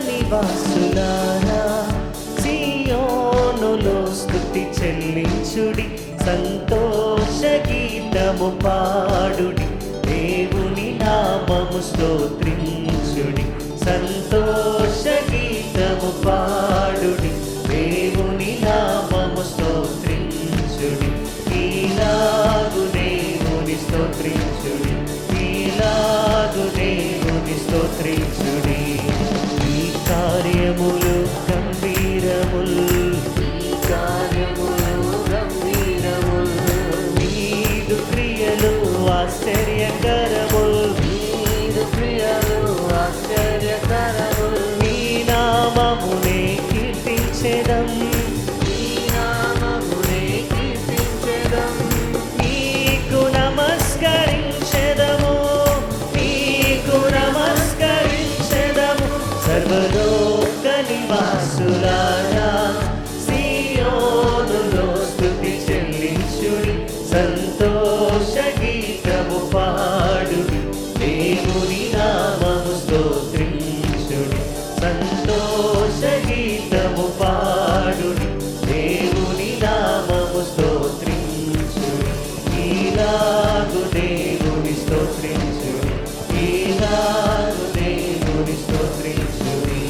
నివాసులారా సియోనులో స్తుతి చెల్లించుడి, సంతోష గీతము పాడుడి, దేవుని నామము స్తోత్రించుడి, సంతోష గీతము పాడుడి, దేవుని నామము స్తోత్రించుడి, ఈలాగు దేవుని స్తోత్రించుడి, ఈలాగు దేవుని స్తోత్రించుడి. ఈ కార్యములు గంభీరములు, ఈ కార్యములు గంభీరములు, నీదు క్రియలు ఆశ్చర్యకరములు, నీదు క్రియలు ఆశ్చర్యకరములు, నీ నామమునే కీర్తించెదం, నీ నామమునే కీర్తించెదం, నీకు నమస్కరించెదము, నీకు నమస్కరించెదము. సర్వలోక నివాసులారా సియోనులో స్తుతి చెల్లించుడి, సంతోష గీతము పాడుడి, దేవుని నామము స్తోత్రించుడి, సంతోష గీతము పాడుడి, దేవుని నామము స్తోత్రించుడి, ఈలాగు దేవుని స్తోత్రించుడి, ఈలాగు దేవుని స్తోత్రించుడి.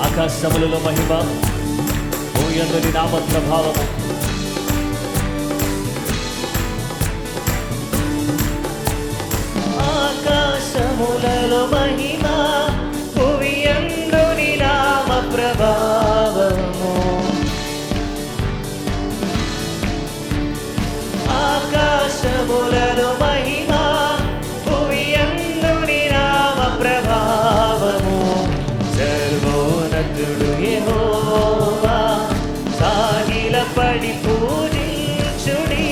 ఆకాశములలో మహిమ, భూయందుని నామ ప్రభావము, ఆకాశములలో మహిమ, భూయందుని నామ ప్రభావము, ఆకాశములలో మహిమ, భూయందుని నామ ప్రభావము. సర్వోన్నతుడు యెహోవా, సాగిలపడి పూజించుడి,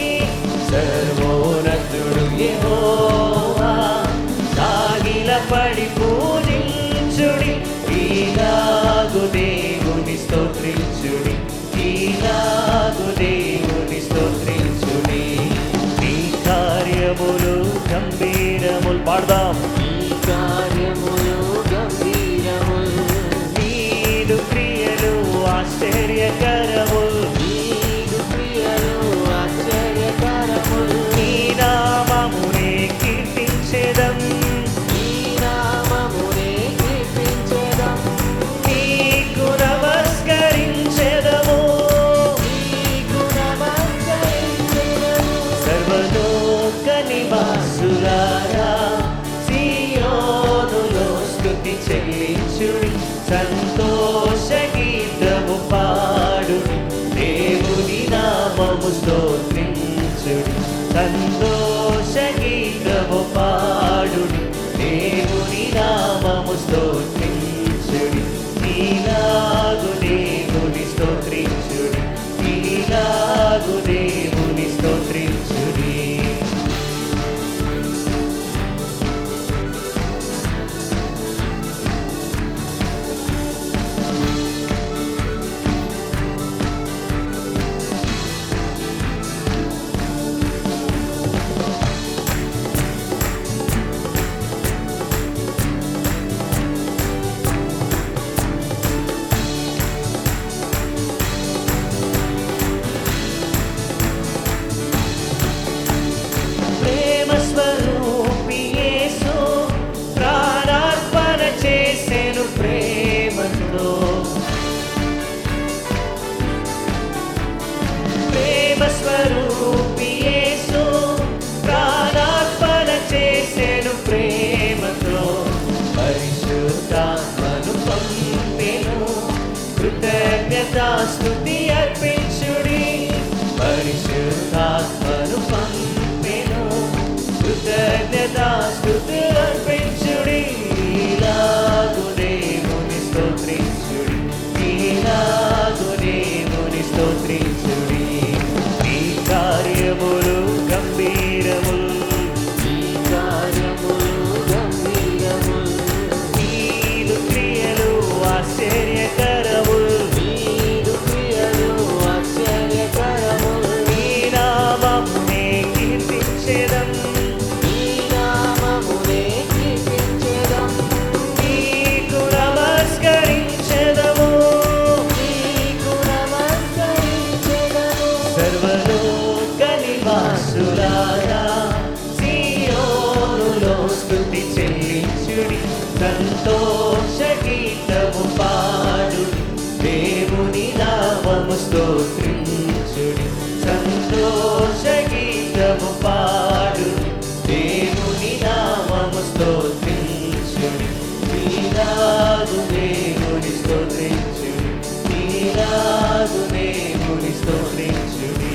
సర్వోన్నతుడు యెహోవా, సాగిలపడి పూజించుడి, ఈలాగు దేవుని స్తోత్రించుడి, ఈలాగు దేవుని స్తోత్రించుడి. నీ కార్యములు గంభీరములు, పాడదాం. ఈ కార్యములు గంభీరములు, నీదు క్రియలు ఆశ్చర్యకరములు, నీదు క్రియలు ఆశ్చర్యకరములు, నీ నామమునే కీర్తించెదం, నీ నామమునే కీర్తించెదం, నీకు నమస్కరించెదము, నీకు నమస్కరించెదము. సర్వలోక నివాసులారా సియోనులో స్తుతి చెల్లించుడి, సంతోష గీతము పాడుడి, దేవుని నామము స్తోత్రించుడి, సంతోష గీతము పాడుడి, దేవుని నామము స్తోత్రించుడి, ఈలాగు దేవుని స్తోత్రించుడి, ఈలాగు దేవుని స్తోత్రించుడి. సంతోష గీతము పాడుడి దేవుని నామము స్తోత్రించుడి సంతోష గీతము పాడుడి దేవుని నామము స్తోత్రించుడి నీరాగు దేవుని స్తోత్రించుడి నీరాగు దేవుని స్తోత్రించుడి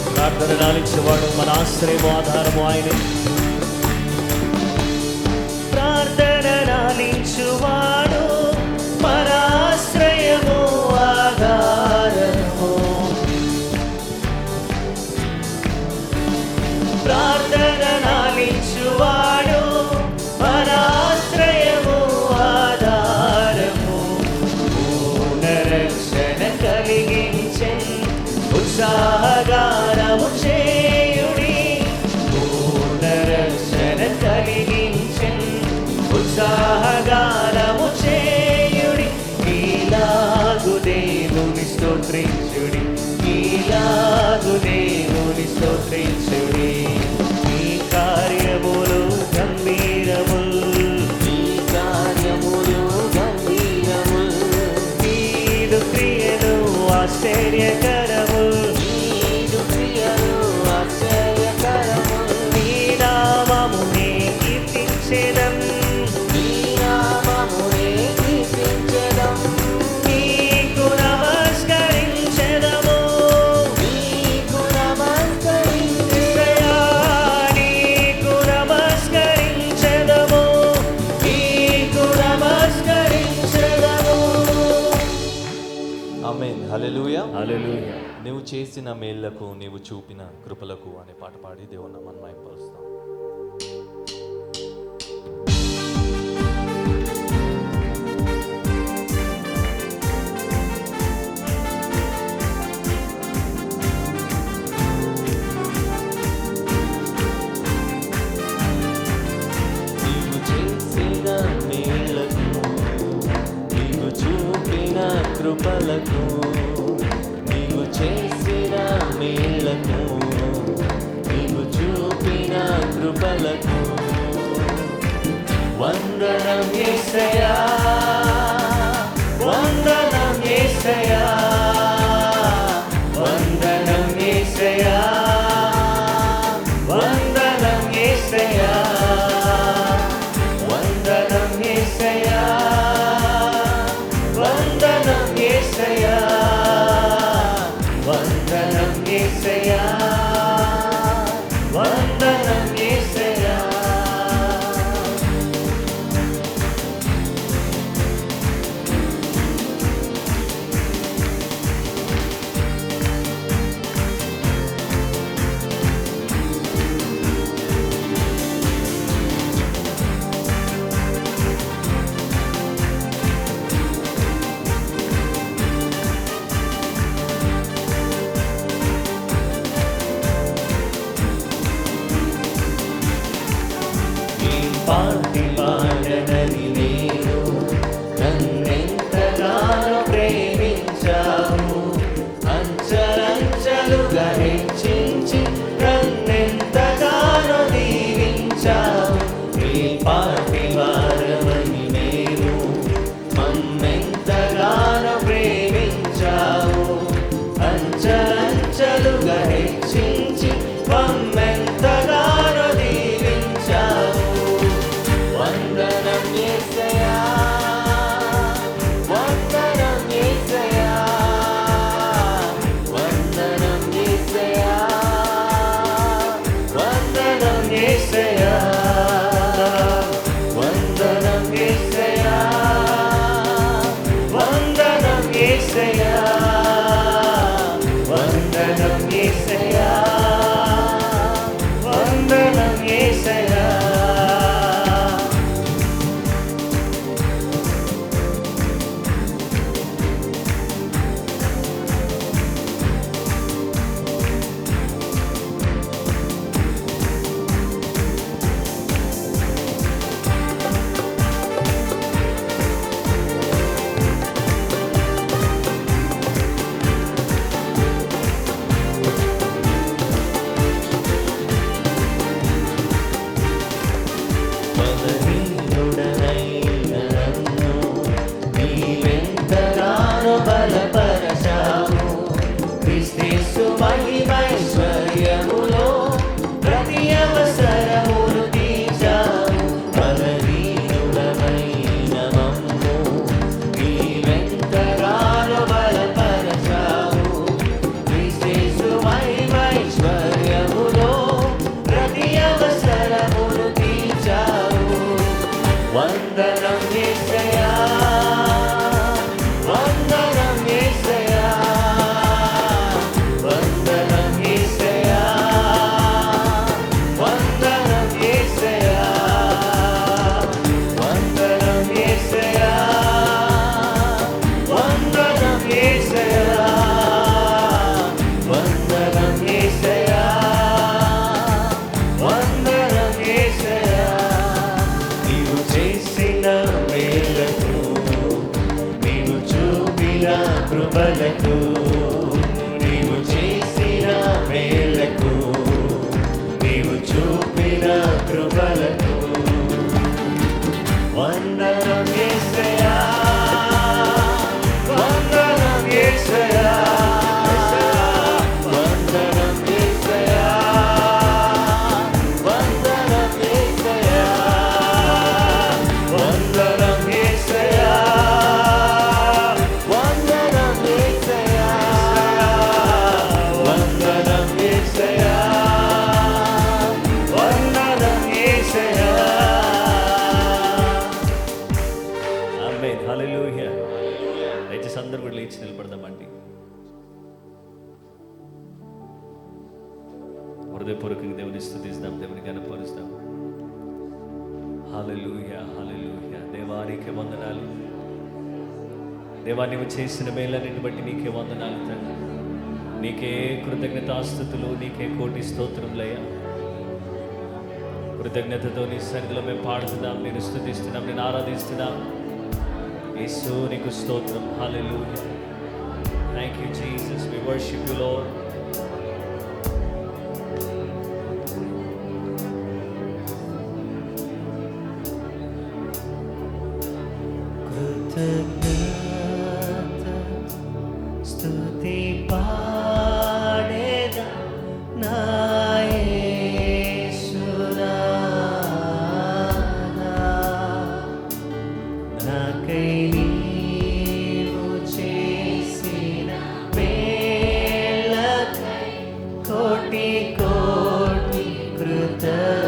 ప్రార్థన నాలించేవాడు మన ఆశ్రయము ఆధారము ఆయనే ప్రార్థన నాలించువాడు మన ఆశ్రయము ఆధారము ప్రార్థన నాలించువాడు మన ఆశ్రయము ఆధారము పూర్ణ రక్షణ కలిగించే ఉత్సాహగానము చేయుడి పూర్ణ రక్షణ కలిగించే ఉత్సాహగానము చేయుడి ఈలాగు దేవుని స్తోత్రించుడి ఈలాగు దేవుని స్తోత్రించుడి ఈ కార్యములు గంభీరముల్ ఈ కార్యములు గంభీరముల్ నీదు క్రియలు ఆశ్చర్యకరము నీదు క్రియలు ఆశ్చర్యకరము నీ నామమునే కీర్తించెదం నీ నామమునే కీర్తించెదం నీకు నమస్కరించెదము నీకు నమస్కరించెదము నీకు నమస్కరించెదము నీకు నమస్కరించెదము ఆమేన్ హల్లెలూయా హల్లెలూయా నీవు చేసిన మేళ్లకు నీవు చూపిన కృపలకు అనే పాట పాడి దేవుని నామాన్ని మహిమపరుస్తాం. నీవు చేసిన మేళ్లకు నీవు చూపిన కృపలకు నీవు చేసిన మేళ్లకు నీవు చూపిన కృపలకు వందనం యేసయ్యా వందనం యేసయ్యా వందనం యేసయ్యా వందనం యేసయ్యా వందనం యేసయ్యా వందనం యేసయ్యా వందనం యేసయ్యా వందనం యేసయ్యా పాటి పాడనని నేను నన్నెంతగానో ప్రేమించావు అంచలంచలుగా హెచ్చించి నన్నెంతగానో దీవించావు నీ పాటి వారమని నేను మన్నెంతగానో ప్రేమించావు అంచలంచలుగా హెచ్చించి మమ్మెంతగానో దీవించావు వందనం యేసయ్యా వందనం యేసయ్యా వందనం యేసయ్యా వందనం యేసయ్యా వందనం యేసయ్యా నీవెంతగానో బలపరచావు. క్రీస్తు మహిమైశ్వర్యములో ప్రతి అవసరమును తీర్చావు. బలహీనులమైన మమ్ము నీవెంతగానో బలపరచావు. క్రీస్తు మహిమైశ్వర్యములో ప్రతి అవసరమును తీర్చావు. వందనం యేసయ్యా, వందనం యేసయ్యా, వందనం యేసయ్యా, వందనం యేసయ్యా, వందనం యేసయ్యా, వందనం యేసయ్యా, వందనం యేసయ్యా, వందనం యేసయ్యా. నీవు చేసిన మేలకు, నీవు చూపిన కృపలకు, నీవు చేసిన మేలకు, నీవు చూపిన కృపలకు వందనం యేసయ్యా, వందనం యేసయ్యా, వందనం యేసయ్యా, వందనం యేసయ్యా, వందనం యేసయ్యా, వందనం యేసయ్యా, వందనం యేసయ్యా, వందనం యేసయ్యా. ఆమేన్. హల్లెలూయా. దయచేసి అందరూ కూడా లేచి నిలబడదామండి. హృదయపూర్వకంగా దేవుని స్తుతిస్తాం, దేవుని గణపరుస్తాం. హల్లెలూయా, హల్లెలూయా. దేవానికి వందనాలు. దేవా, నీవు చేసిన మేలన్నిటిని బట్టి నీకే వందనాలు తండ్రి. నీకే కృతజ్ఞతాస్తుతులు, నీకే కోటి స్తోత్రములయ్యా. కృతజ్ఞతతో నీ సన్నిధిలో మేము పాడుతున్నాం, నేను స్తుతిస్తున్నాం, నేను ఆరాధిస్తున్నాం. యేసు నీకు స్తోత్రం. Hallelujah. Thank you Jesus. We worship you Lord. స్తుతి పాడేదా నా యేసునాథా. నాకై నీవు చేసిన మేళ్ళకై కోటి కోటి కృతజ్ఞతలు.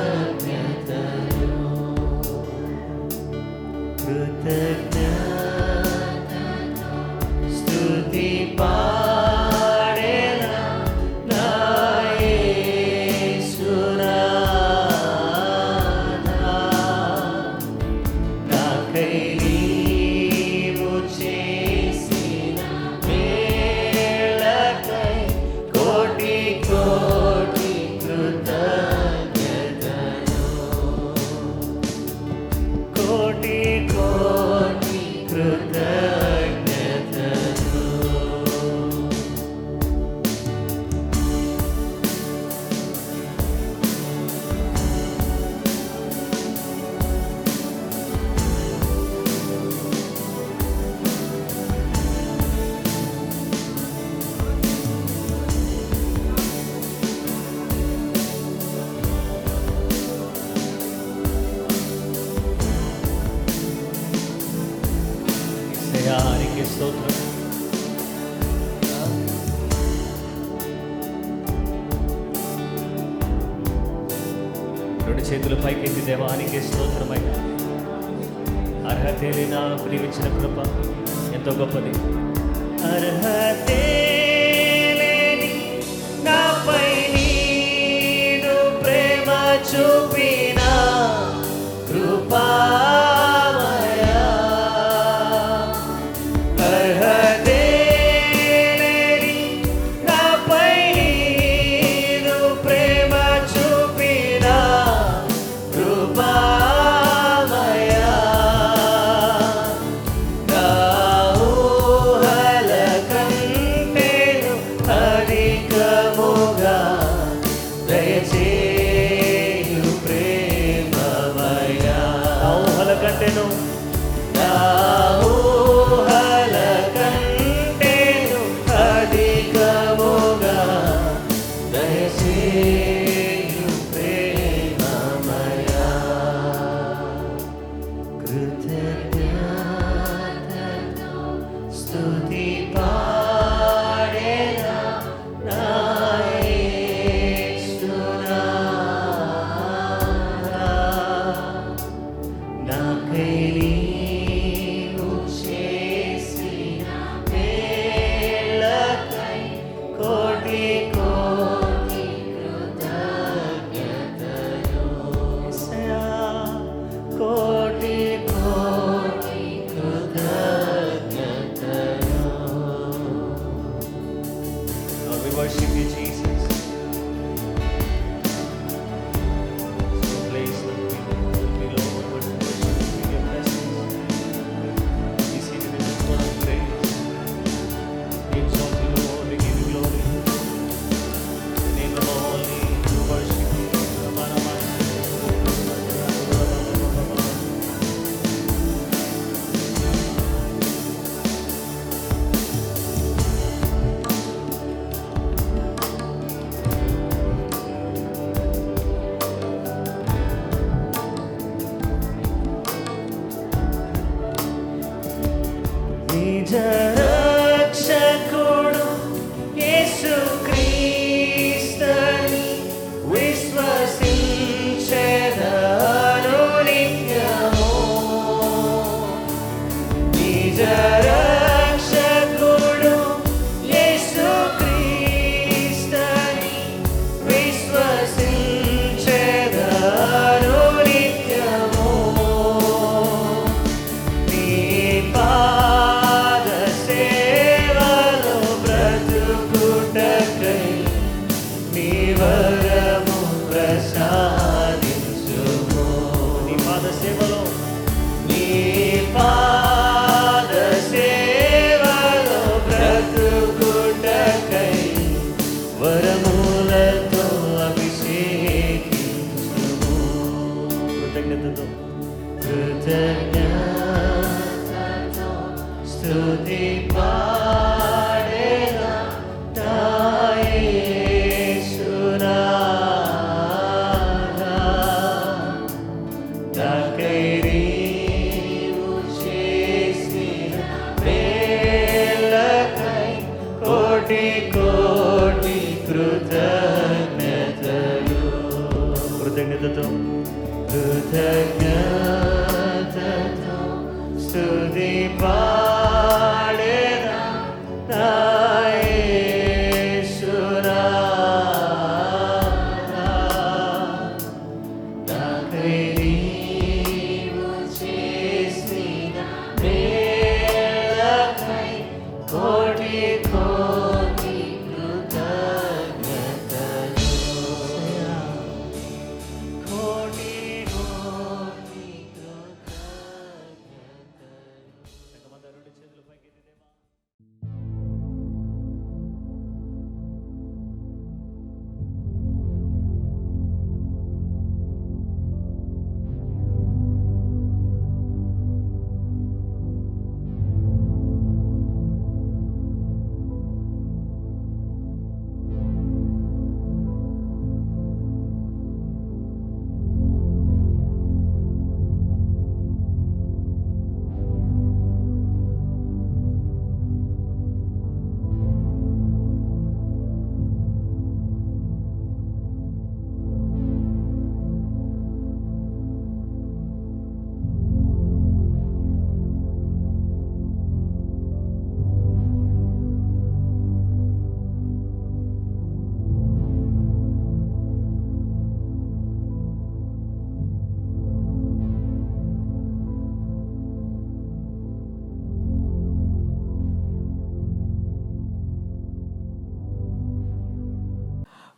స్తుతి పాడేదా నా యేసునాథా. నాకై నీవు చేసిన మేళ్ళకై కోటి కోటి కృతజ్ఞతలు. కోటి కోటి కృతజ్ఞతలు. యేసయ్యా, నీకే స్తోత్రం. రెండు చేతుల పైకెత్తి దేవానికి స్తోత్రమైన అర్హతే నాకు నీవిచ్చిన కృప ఎంతో గొప్పది. అర్హతే లేని నాపై నీదు ప్రేమ చూపిన కృపామయా. అర్హతే లేని నాపై నీదు ప్రేమ చూపిన కృపామయా. నా ఊహల కంటేను అధికముగా దయచేయు ప్రేమమయా. నా ఊహల నిజ రక్షకుడు యేసుక్రీస్తుని విశ్వసించెదను నిత్యము. నిజ రక్షకుడు యేసుక్రీస్తుని విశ్వసించెదను నిత్యము. నీ పాద సేవలో బ్రతుకుటకై నీ వరము ప్రసాదించుము. నీ పాద సేవలో బ్రతుకుటకై వరములతో అభిషేకించుము. కృతజ్ఞతతో స్తుతి పాడేదా నా యేసునాథా. నాకై నీవు చేసిన మేలకై కోటి కోటి కృతజ్ఞతలు. కృతజ్ఞతతో స్తుతి పాడేదా నా యేసునాథా. నాకై నీవు చేసిన మేలకై కోటి కోటి కృతజ్ఞతలు. కోటి కోటి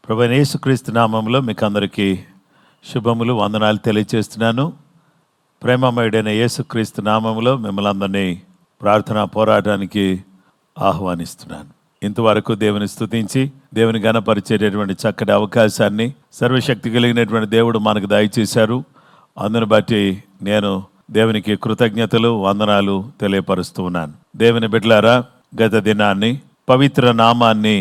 ప్రభువైన యేసుక్రీస్తు నామములో మీకు అందరికీ శుభములు వందనాలు తెలియజేస్తున్నాను. ప్రేమమయుడైన యేసుక్రీస్తు నామములో మిమ్మల్ని అందరినీ ప్రార్థనా పోరాటానికి ఆహ్వానిస్తున్నాను. ఇంతవరకు దేవుని స్తుతించి దేవుని ఘనపరిచేటటువంటి చక్కటి అవకాశాన్ని సర్వశక్తి కలిగినటువంటి దేవుడు మనకు దయచేశారు. అందును బట్టి నేను దేవునికి కృతజ్ఞతలు వందనాలు తెలియపరుస్తూ ఉన్నాను. దేవుని బిడ్డలారా, గత దినాన్ని పవిత్ర నామాన్ని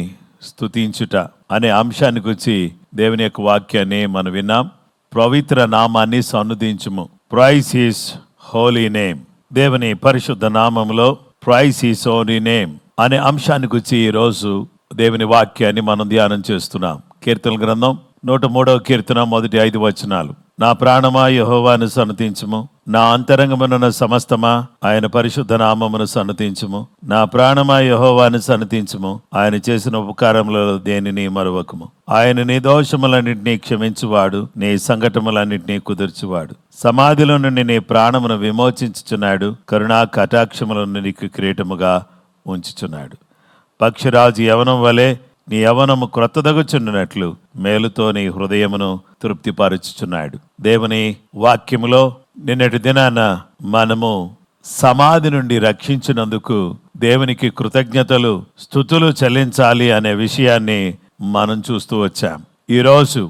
స్తుతించుట అనే అంశానికి వచ్చి దేవుని యొక్క వాక్యాన్ని మనం విన్నాం. పవిత్ర నామాన్ని సన్నుతించుము, ప్రైజ్ హిస్ హోలీ నేమ్. దేవుని పరిశుద్ధ నామములో ప్రైజ్ హిస్ హోలీ నేమ్ అనే అంశానికి వచ్చి ఈరోజు దేవుని వాక్యాన్ని మనం ధ్యానం చేస్తున్నాం. కీర్తన గ్రంథం 103వ కీర్తన 1-5 వచనాలు. నా ప్రాణమా యెహోవాను సన్నతించుము, నా అంతరంగమున సమస్తమా ఆయన పరిశుద్ధ నామమును సన్నతించుము. నా ప్రాణమా యెహోవాను సన్నతించుము, ఆయన చేసిన ఉపకారములలో దేనిని మరువకుము. ఆయన నీ దోషములన్నింటినీ క్షమించువాడు, నీ సంకటములన్నింటినీ కుదుర్చువాడు. సమాధిలో నుండి నీ ప్రాణమును విమోచించుచున్నాడు, కరుణా కటాక్షములను నీకు కిరీటముగా ఉంచుచున్నాడు. పక్షిరాజు యవనం వలె నీ యవనము క్రొత్తదగుచున్నట్లు మేలుతో నీ హృదయమును తృప్తిపరచుచున్నాడు. దేవుని వాక్యములో నిన్నటి దినాన మనము సమాధి నుండి రక్షించినందుకు దేవునికి కృతజ్ఞతలు స్తుతులు చెల్లించాలి అనే విషయాన్ని మనం చూస్తూ వచ్చాం. ఈరోజు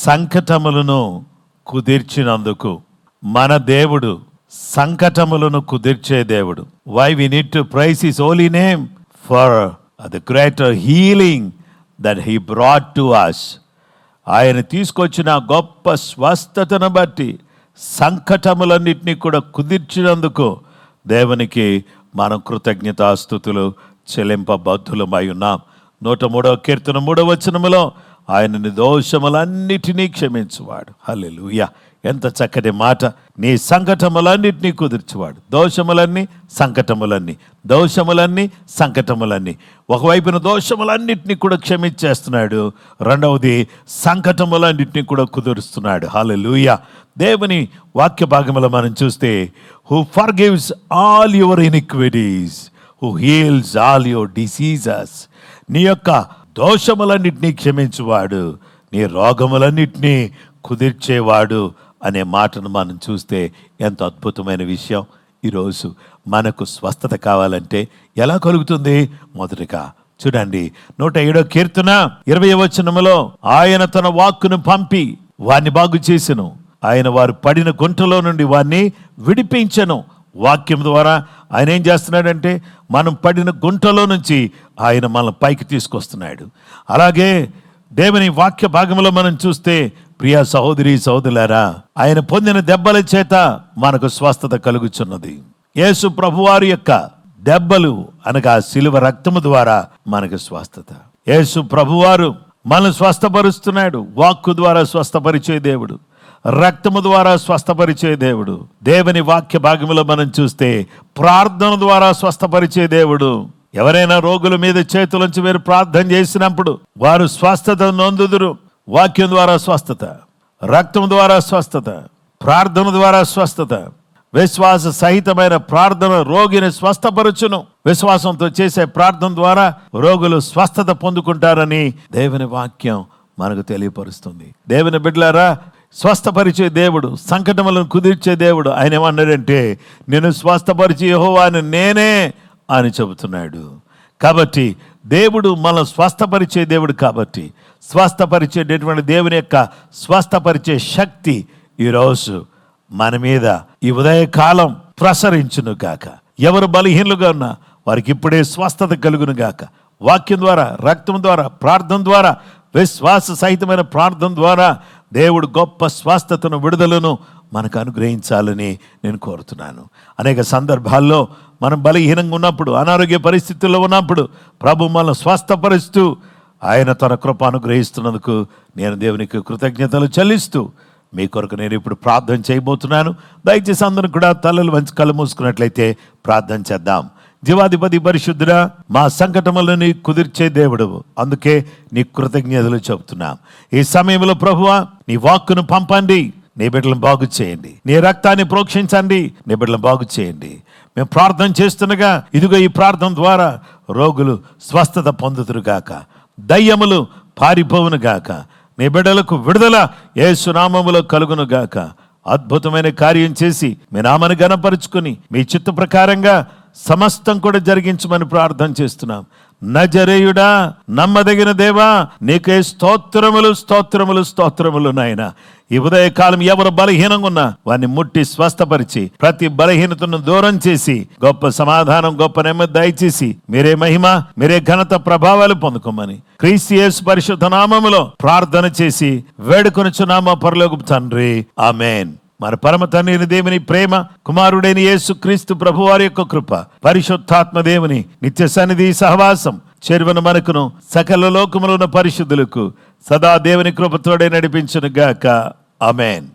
సంకటములను కుదిర్చినందుకు మన దేవుడు సంకటములను కుదిర్చే దేవుడు. Why we need to praise his holy name for the greater healing that he brought to us. ఆయన తీసుకొచ్చిన గొప్ప స్వస్థతను బట్టి సంకటములన్నింటినీ కూడా కుదిర్చినందుకు దేవునికి మనం కృతజ్ఞతాస్తుతులు చెల్లింపబద్ధులమై ఉన్నాం. 103వ కీర్తన 3వ వచనములో ఆయన నీ దోషములన్నిటినీ క్షమించువాడు. హల్లెలూయా! ఎంత చక్కటి మాట. నీ సంకటములన్నిటినీ కుదిర్చువాడు. దోషములన్నీ సంకటములన్నీ. ఒకవైపున దోషములన్నిటినీ కూడా క్షమించేస్తున్నాడు, రెండవది సంకటములన్నిటినీ కూడా కుదురుస్తున్నాడు. హల్లెలూయా! దేవుని వాక్య భాగంలో మనం చూస్తే, who forgives all your iniquities, who heels all your diseases. నీ యొక్క దోషములన్నిటినీ క్షమించువాడు, నీ రోగములన్నిటినీ కుదిర్చేవాడు అనే మాటను మనం చూస్తే ఎంత అద్భుతమైన విషయం. ఈరోజు మనకు స్వస్థత కావాలంటే ఎలా కలుగుతుంది? మొదటిగా చూడండి, 107వ కీర్తన 20వ వచనములో, ఆయన తన వాక్కును పంపి వారిని బాగు చేసెను, ఆయన వారు పడిన గుంటలో నుండి వారిని విడిపించెను. వాక్యం ద్వారా ఆయన ఏం చేస్తున్నాడంటే, మనం పడిన గుంటలో నుంచి ఆయన మనల్ని పైకి తీసుకొస్తున్నాడు. అలాగే దేవుని వాక్య భాగంలో మనం చూస్తే, ప్రియ సహోదరి సహోదరులారా, ఆయన పొందిన దెబ్బల చేత మనకు స్వస్థత కలుగుచున్నది. యేసు ప్రభువారి యొక్క దెబ్బలు అనగా శిలువ రక్తము ద్వారా మనకు స్వస్థత. యేసు ప్రభువారు మనల్ని స్వస్థపరుస్తున్నాడు. వాక్కు ద్వారా స్వస్థపరిచే దేవుడు, రక్తము ద్వారా స్వస్థపరిచే దేవుడు. దేవుని వాక్య భాగంలో మనం చూస్తే ప్రార్థన ద్వారా స్వస్థపరిచే దేవుడు. ఎవరైనా రోగుల మీద చేతులుంచి మీరు ప్రార్థన చేసినప్పుడు వారు స్వస్థత నొందుదురు. వాక్యం ద్వారా స్వస్థత, రక్తం ద్వారా స్వస్థత, ప్రార్థన ద్వారా స్వస్థత. విశ్వాస సహితమైన ప్రార్థన రోగిని స్వస్థపరచును. విశ్వాసంతో చేసే ప్రార్థన ద్వారా రోగులు స్వస్థత పొందుకుంటారని దేవుని వాక్యం మనకు తెలియపరుస్తుంది. దేవుని బిడ్డలారా, స్వస్థపరిచే దేవుడు, సంకటములను కుదిర్చే దేవుడు. ఆయన ఏమన్నాడంటే, నేను స్వస్థపరిచే యెహోవాను నేనే అని చెబుతున్నాడు. కాబట్టి దేవుడు మనం స్వస్థపరిచే దేవుడు. కాబట్టి స్వస్థపరిచేటటువంటి దేవుని యొక్క స్వస్థపరిచే శక్తి ఈరోజు మన మీద ఈ ఉదయకాలం ప్రసరించును గాక. ఎవరు బలహీనులుగా ఉన్నా వారికి ఇప్పుడే స్వస్థత కలుగును గాక. వాక్యం ద్వారా, రక్తం ద్వారా, ప్రార్థన ద్వారా, విశ్వాస సహితమైన ప్రార్థన ద్వారా దేవుడు గొప్ప స్వస్థతను, విడుదలను మనకు అనుగ్రహించాలని నేను కోరుతున్నాను. అనేక సందర్భాల్లో మనం బలహీనంగా ఉన్నప్పుడు, అనారోగ్య పరిస్థితుల్లో ఉన్నప్పుడు ప్రభు మనల్ని స్వస్థపరుస్తూ ఆయన తన కృప అనుగ్రహిస్తున్నందుకు నేను దేవునికి కృతజ్ఞతలు చెల్లిస్తూ మీ కొరకు నేను ఇప్పుడు ప్రార్థన చేయబోతున్నాను. దయచేసి అందరూ కూడా తలలు వంచి కళ్ళు మూసుకున్నట్లయితే ప్రార్థన చేద్దాం. జీవాధిపతి పరిశుద్ధుడా, మా సంకటములను కుదిర్చే దేవుడు, అందుకే నీ కృతజ్ఞతలు చెబుతున్నాం. ఈ సమయంలో ప్రభువా, నీ వాక్కును పంపండి, నీ బిడ్డలను బాగు చేయండి. నీ రక్తాన్ని ప్రోక్షించండి, నీ బిడ్డలను బాగు చేయండి. మేము ప్రార్థన చేస్తుండగా ఇదిగో ఈ ప్రార్థన ద్వారా రోగులు స్వస్థత పొందుతురుగాక, దయ్యములు పారిపోవునుగాక, నీ బిడ్డలకు విడుదల యేసు నామములో కలుగునుగాక. అద్భుతమైన కార్యం చేసి మీ నామను ఘనపరుచుకుని మీ చిత్త ప్రకారంగా సమస్తం కూడా జరిగించమని ప్రార్థన చేస్తున్నాం. నజరేయుడా, నమ్మదగిన దేవా, నీకే స్తోత్రములు స్తోత్రములు స్తోత్రములు నాయన. ఈ ఉదయకాలం ఎవరు బలహీనంగా ఉన్నా వారిని ముట్టి స్వస్థపరిచి ప్రతి బలహీనతను దూరం చేసి గొప్ప సమాధానం, గొప్ప నెమ్మది దయచేసి మీరే మహిమ, మీరే ఘనత, ప్రభావాలు పొందుకోమని క్రీస్తు యేసు పరిశుద్ధ నామములో ప్రార్థన చేసి వేడుకొనుచున్నాము పరలోకపు తండ్రి, ఆమేన్. మన పరమ తండ్రి దేవుని ప్రేమ, కుమారుడైన యేసు క్రీస్తు ప్రభువారి యొక్క కృప, పరిశుద్ధాత్మ దేవుని నిత్య సన్నిధి సహవాసం చేరువను మనకును సకల లోకములో ఉన్న పరిశుద్ధులకు సదా దేవుని కృపతోడే నడిపించును గాక. ఆమేన్.